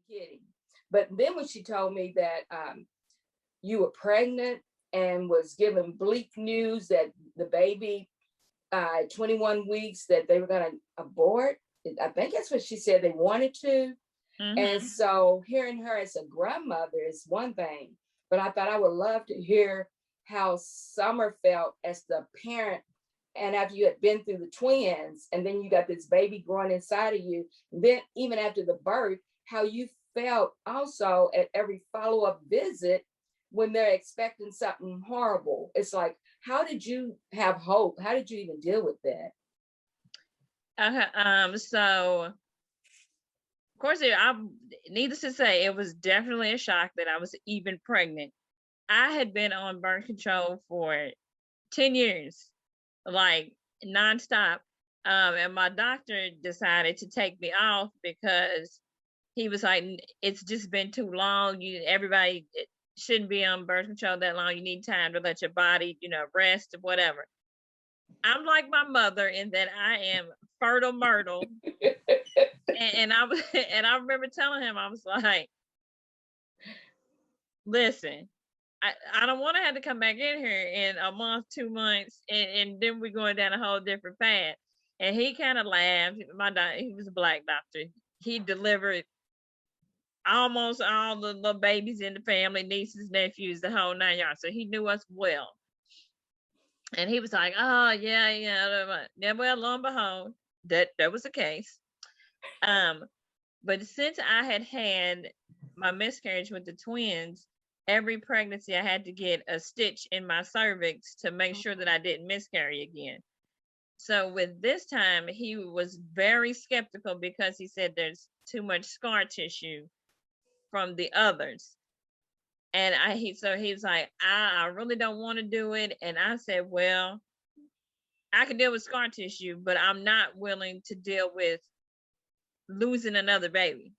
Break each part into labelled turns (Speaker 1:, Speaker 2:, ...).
Speaker 1: kidding. But then when she told me that you were pregnant and was given bleak news that the baby 21 weeks that they were going to abort. I think that's what she said they wanted to. And so hearing her as a grandmother is one thing, but I thought I would love to hear how Summer felt as the parent. And after you had been through the twins, and then you got this baby growing inside of you, then even after the birth, how you felt also at every follow-up visit when they're expecting something horrible. It's like, how did you have hope? How did you even deal with that?
Speaker 2: So of course, needless to say, it was definitely a shock that I was even pregnant. I had been on birth control for 10 years, like nonstop. And my doctor decided to take me off because he was like, it's just been too long. Everybody shouldn't be on birth control that long. You need time to let your body, rest or whatever. I'm like my mother in that I am fertile myrtle. And I was, and I remember telling him, I was like, listen, I don't want to have to come back in here in a month, 2 months, and then we're going down a whole different path. And he kind of laughed. He was a black doctor. He delivered almost all the babies in the family, nieces, nephews, the whole 9 yards. So he knew us well. And he was like, oh, yeah. Well, lo and behold, that was the case. But since I had my miscarriage with the twins, every pregnancy I had to get a stitch in my cervix to make sure that I didn't miscarry again. So with this time, he was very skeptical because he said there's too much scar tissue from the others. And he was like, I really don't want to do it. And I said, well, I can deal with scar tissue, but I'm not willing to deal with losing another baby.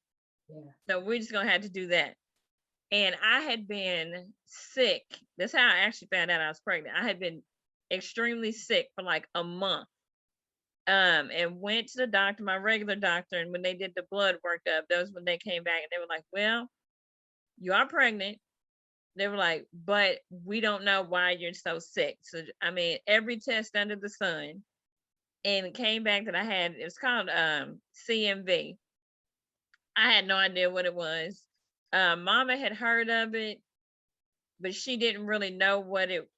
Speaker 1: Yeah.
Speaker 2: So we're just gonna have to do that. And I had been sick. That's how I actually found out I was pregnant. I had been extremely sick for like a month. And went to the doctor, my regular doctor, and when they did the blood workup, that was when they came back and they were like, well, you are pregnant. They were like, but we don't know why you're so sick. So I mean, every test under the sun, and it came back that I had, it was called CMV. I had no idea what it was. Mama had heard of it, but she didn't really know what it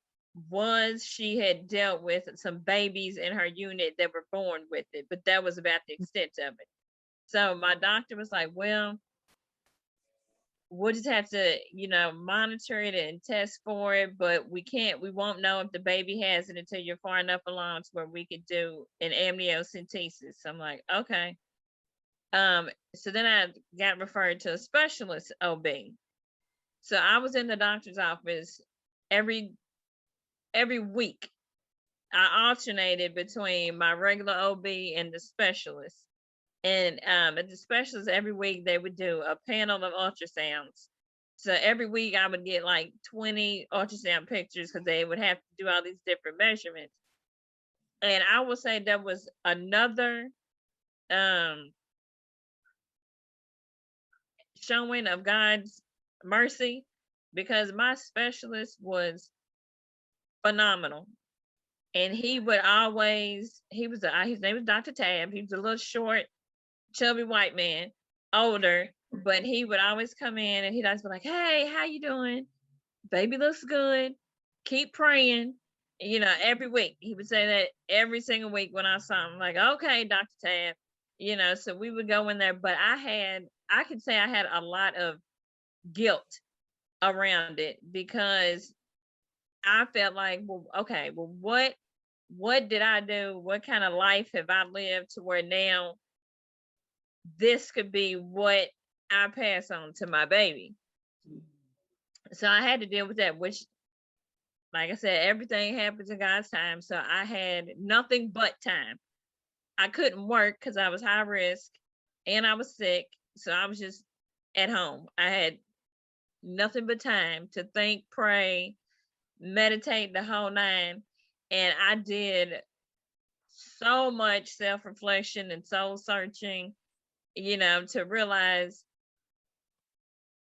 Speaker 2: was. She had dealt with some babies in her unit that were born with it, but that was about the extent of it. So my doctor was like, well, we'll just have to, monitor it and test for it, but we won't know if the baby has it until you're far enough along to where we could do an amniocentesis. So I'm like, okay. So then I got referred to a specialist OB. So I was in the doctor's office every week. I alternated between my regular OB and the specialist. And at the specialist, every week they would do a panel of ultrasounds. So every week I would get like 20 ultrasound pictures because they would have to do all these different measurements. And I would say there was another showing of God's mercy because my specialist was phenomenal. And he would always, his name was Dr. Tab. He was a little short, chubby white man, older, but he would always come in and he'd always be like, hey, how you doing? Baby looks good. Keep praying. Every week. He would say that every single week when I saw him, like, okay, Dr. Tab. So we would go in there, but I could say I had a lot of guilt around it because I felt like, well, okay, well, what did I do? What kind of life have I lived to where now this could be what I pass on to my baby? So I had to deal with that, which, like I said, everything happens in God's time. So I had nothing but time. I couldn't work because I was high risk and I was sick. So I was just at home. I had nothing but time to think, pray, meditate, the whole nine. And I did so much self-reflection and soul searching, to realize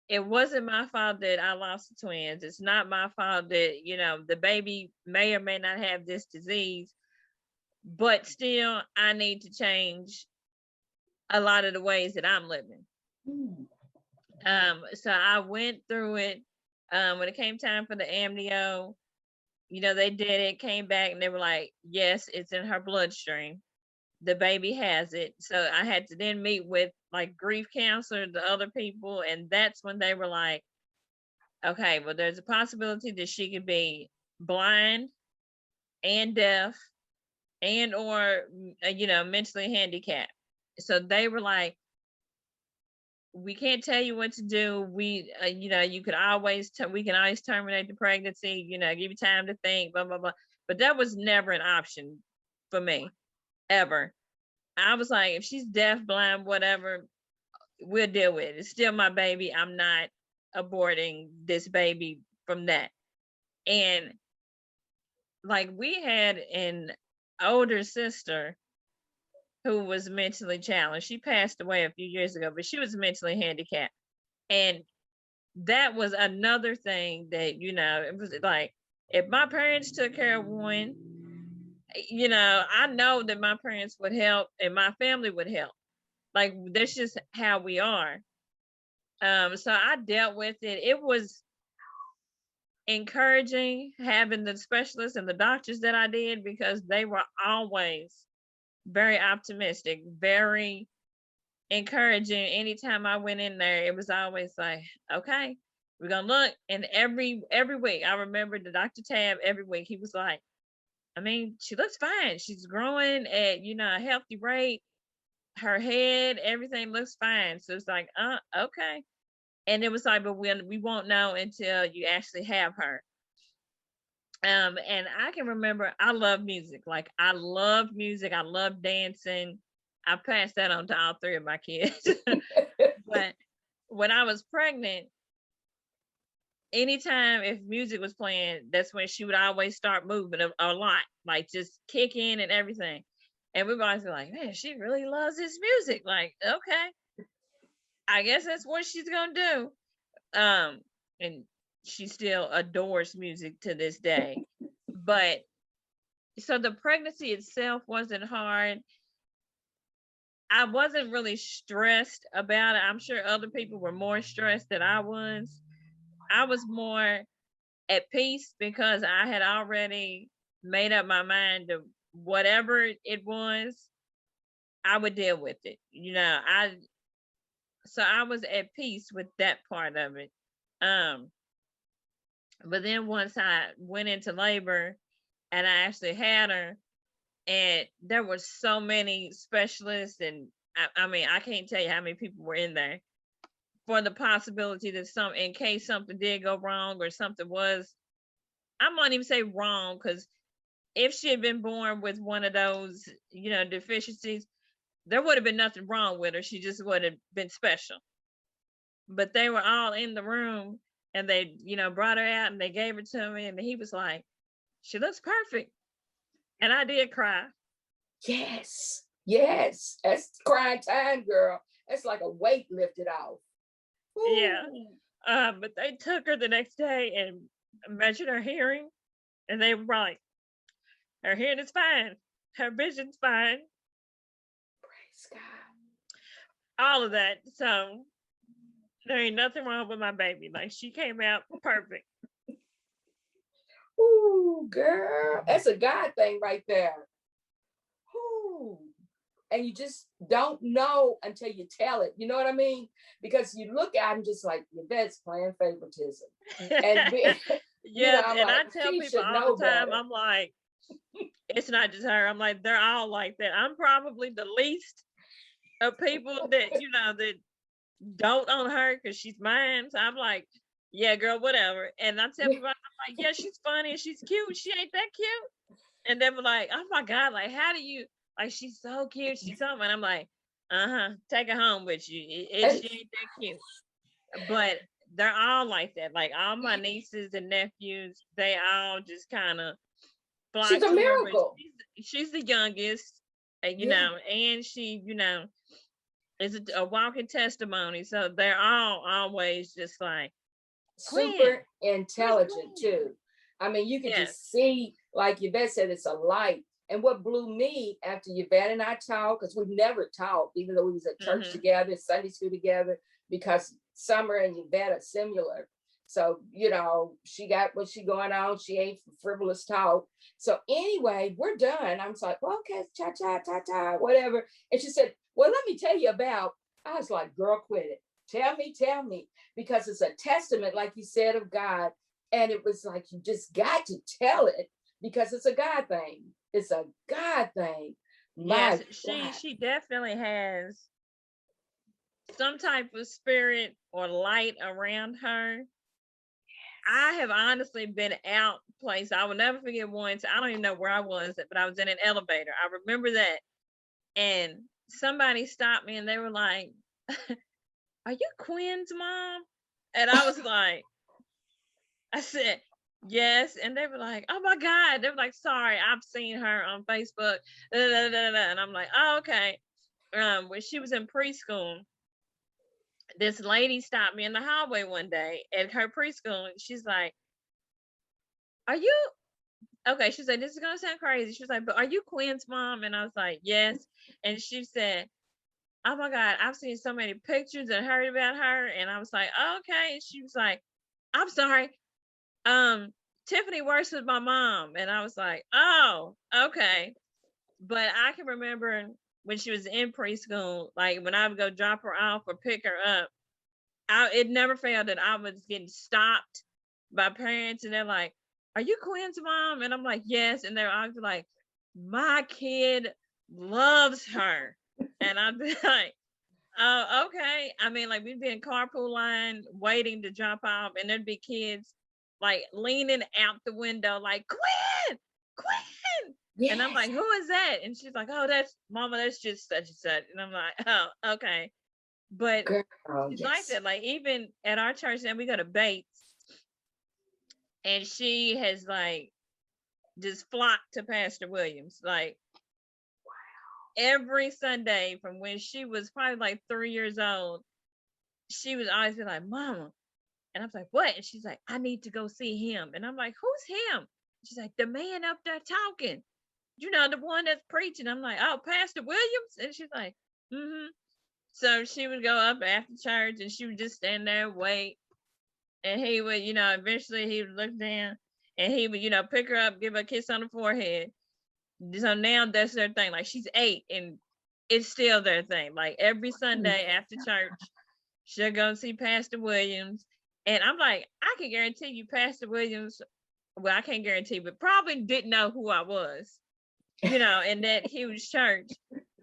Speaker 2: it wasn't my fault that I lost the twins. It's not my fault that, the baby may or may not have this disease, but still I need to change a lot of the ways that I'm living.
Speaker 1: Mm.
Speaker 2: So I went through it. When it came time for the amnio, they did it, came back, and they were like, yes, it's in her bloodstream. The baby has it. So I had to then meet with like grief counselor, the other people, and that's when they were like, okay, well, there's a possibility that she could be blind and deaf and or mentally handicapped. So they were like, we can't tell you what to do. You could always we can always terminate the pregnancy, give you time to think, blah blah blah. But that was never an option for me, ever. I was like, if she's deaf, blind, whatever, we'll deal with it. It's still my baby. I'm not aborting this baby from that. And like, we had an older sister who was mentally challenged. She passed away a few years ago, but she was mentally handicapped. And that was another thing that, it was like, if my parents took care of one, I know that my parents would help and my family would help. Like, that's just how we are. So I dealt with it. It was encouraging having the specialists and the doctors that I did, because they were always very optimistic, very encouraging. Anytime I went in there, it was always like, okay, we're gonna look. And every week, I remember the Dr. Tab every week, he was like, I mean, she looks fine. She's growing at, a healthy rate. Her head, everything looks fine. So it's like, okay. And it was like, but we won't know until you actually have her. And I can remember, I love music. Like, I love music. I love dancing. I passed that on to all three of my kids. But when I was pregnant, anytime if music was playing, that's when she would always start moving a lot, like just kick in and everything. And we would always be like, man, she really loves this music. Like, okay, I guess that's what she's gonna do. And she still adores music to this day. But so the pregnancy itself wasn't hard. I wasn't really stressed about it. I'm sure other people were more stressed than I was. I was more at peace because I had already made up my mind to whatever it was, I would deal with it. So I was at peace with that part of it. Um, but then once I went into labor and I actually had her, and there were so many specialists, and I mean, I can't tell you how many people were in there for the possibility that in case something did go wrong or something was, I might even say wrong, because if she had been born with one of those, deficiencies, there would have been nothing wrong with her. She just would have been special. But they were all in the room, and they, brought her out and they gave her to me, and he was like, she looks perfect. And I did cry.
Speaker 1: Yes. Yes. That's crying time, girl. That's like a weight lifted off.
Speaker 2: Yeah.
Speaker 1: Ooh.
Speaker 2: But they took her the next day and measured her hearing, and they were like, her hearing is fine, her vision's fine,
Speaker 1: Praise God.
Speaker 2: all of that. So there ain't nothing wrong with my baby. Like, she came out perfect.
Speaker 1: Ooh, girl. That's a God thing right there. Ooh. And you just don't know until you tell it. You know what I mean? Because you look at them just like, that's playing favoritism. And
Speaker 2: Yeah,
Speaker 1: I'm
Speaker 2: and
Speaker 1: like,
Speaker 2: I tell
Speaker 1: she
Speaker 2: people
Speaker 1: should
Speaker 2: all
Speaker 1: know
Speaker 2: the time,
Speaker 1: better.
Speaker 2: I'm like, it's not just her. I'm like, they're all like that. I'm probably the least of people that, that don't on her because she's mine. So I'm like, yeah, girl, whatever. And I tell people, I'm like, yeah, she's funny and she's cute. She ain't that cute. And they were like, oh my God, like, how do you, like, she's so cute. She's something. And I'm like, take her home with you. She ain't that cute. But they're all like that. Like, all my nieces and nephews, they all just kind of
Speaker 1: She's
Speaker 2: flock
Speaker 1: a
Speaker 2: to her. But
Speaker 1: miracle.
Speaker 2: she's the youngest, and,
Speaker 1: Yeah.
Speaker 2: and she, is a walking testimony. So they're all always just like, Quinn,
Speaker 1: Super
Speaker 2: where's
Speaker 1: intelligent
Speaker 2: Quinn?
Speaker 1: too. I mean, you could
Speaker 2: Yes.
Speaker 1: just see, like Yvette said, it's a light. And what blew me after Yvette and I talked, because we've never talked, even though we was at church
Speaker 2: Mm-hmm.
Speaker 1: together, Sunday school together, because Summer and Yvette are similar. So, you know, she got what she going on. She ain't frivolous talk. So anyway, we're done. I'm like, well, okay, cha-cha, whatever. And she said, well, let me tell you about, I was like, girl, quit it. Tell me, because it's a testament, like you said, of God. And it was like, you just got to tell it because it's a God thing. It's a God thing.
Speaker 2: Yes,
Speaker 1: My
Speaker 2: she
Speaker 1: God.
Speaker 2: she definitely has some type of spirit or light around her. I have honestly been out place. I will never forget once. I don't even know where I was, but I was in an elevator. I remember that. And somebody stopped me and they were like, are you Quinn's mom? And I was like, I said, yes. And they were like, oh my God. They were like, sorry, I've seen her on Facebook. Da, da, da, da, da. And I'm like, oh, okay. When she was in preschool, this lady stopped me in the hallway one day at her preschool. And she's like, are you okay? She said, this is going to sound crazy. She was like, but are you Quinn's mom? And I was like, yes. And she said, oh my God, I've seen so many pictures and heard about her. And I was like, oh, okay. And she was like, I'm sorry. Tiffany works with my mom. And I was like, oh, okay. But I can remember when she was in preschool, like when I would go drop her off or pick her up, it never failed that I was getting stopped by parents and they're like, are you Quinn's mom? And I'm like, yes. And they're always like, my kid loves her. And I'd be like, oh, okay. I mean, like we'd be in carpool line waiting to drop off, and there'd be kids like leaning out the window, like Quinn, Quinn. And I'm
Speaker 1: Yes.
Speaker 2: like, who is that? And she's like, oh, that's mama, that's just such and such. And I'm like, oh, okay. But
Speaker 1: Girl,
Speaker 2: it's like
Speaker 1: yes.
Speaker 2: that. Like even at our church, and we go to Bates, and she has like just flocked to Pastor Williams. Like every Sunday from when she was probably like 3 years old, she was always be like, Mama. And I was like, what? And she's like, I need to go see him. And I'm like, who's him? She's like, the man up there talking. You know, the one that's preaching. I'm like, oh, Pastor Williams? And she's like, mm-hmm. So she would go up after church and she would just stand there and wait. And he would, eventually he would look down and he would, pick her up, give her a kiss on the forehead. So now that's their thing. Like she's 8 and it's still their thing. Like every Sunday after church, she'll go see Pastor Williams. And I'm like, I can guarantee you Pastor Williams, well, I can't guarantee, but probably didn't know who I was, in that huge church.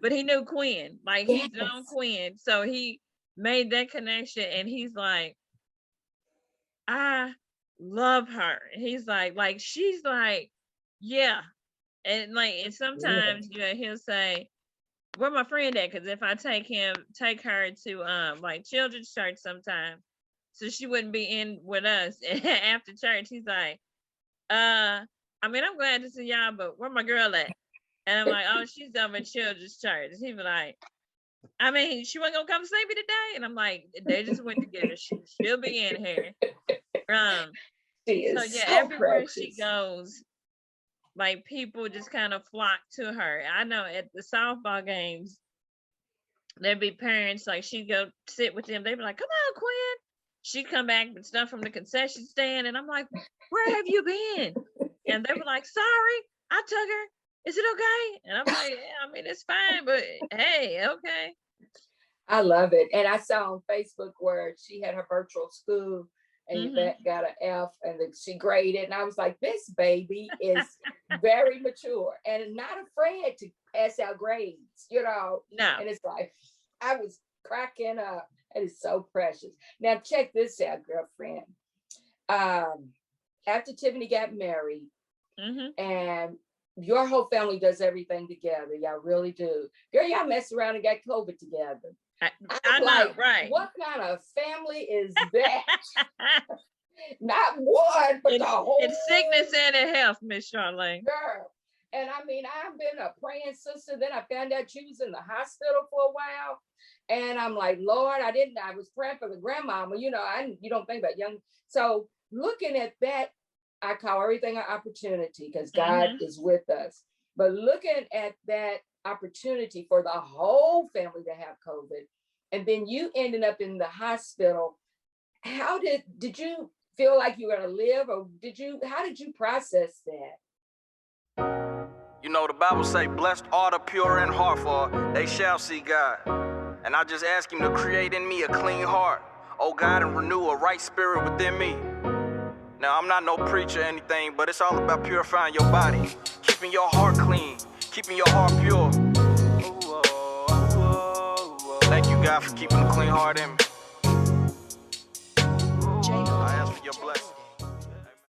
Speaker 2: But he knew Quinn. Like
Speaker 1: Yes.
Speaker 2: he's known Quinn. So he made that connection and he's like, I love her. He's like, she's like, yeah. And like, and sometimes, he'll say, where my friend at? Because if I take her to like children's church sometime, so she wouldn't be in with us after church. He's like, I mean, I'm glad to see y'all, but where my girl at? And I'm like, oh, she's over at children's church. He was like, I mean, she wasn't gonna come see me today. And I'm like, they just went together. She'll be in here.
Speaker 1: She
Speaker 2: So
Speaker 1: is
Speaker 2: yeah,
Speaker 1: so
Speaker 2: everywhere she
Speaker 1: precious.
Speaker 2: goes, like people just kind of flock to her. I know at the softball games, there'd be parents like she'd go sit with them. They'd be like, "Come on, Quinn." She'd come back with stuff from the concession stand, and I'm like, "Where have you been?" And they were like, "Sorry, I took her. Is it okay?" And I'm like, "Yeah, I mean, it's fine, but hey, okay."
Speaker 1: I love it. And I saw on Facebook where she had her virtual school and
Speaker 2: Mm-hmm.
Speaker 1: Yvette got an F and she graded. And I was like, this baby is very mature and not afraid to pass out grades,
Speaker 2: No.
Speaker 1: And it's like, I was cracking up. It is so precious. Now, check this out, girlfriend. After Tiffany got married,
Speaker 2: Mm-hmm.
Speaker 1: and your whole family does everything together. Y'all really do. Girl, y'all mess around and got COVID together.
Speaker 2: I,
Speaker 1: I'm
Speaker 2: I know,
Speaker 1: like,
Speaker 2: right?
Speaker 1: what kind of family is that? Not one, but the
Speaker 2: in
Speaker 1: whole
Speaker 2: sickness and in health, Miss Charlene.
Speaker 1: girl. And I mean, I've been a praying sister. Then I found out she was in the hospital for a while. And I'm like, Lord, I was praying for the grandmama, you don't think about young. So looking at that, I call everything an opportunity because God is with us. But looking at that opportunity for the whole family to have COVID, and then you ended up in the hospital, how did you feel like you were going to live, or how did you process that?
Speaker 3: You know, the Bible say, blessed are the pure in heart, for they shall see God. And I just ask him to create in me a clean heart, oh God, and renew a right spirit within me. Now, I'm not no preacher or anything, but it's all about purifying your body, keeping your heart clean, keeping your heart pure. Thank you, God, for keeping a clean heart in me. I ask for your blessing.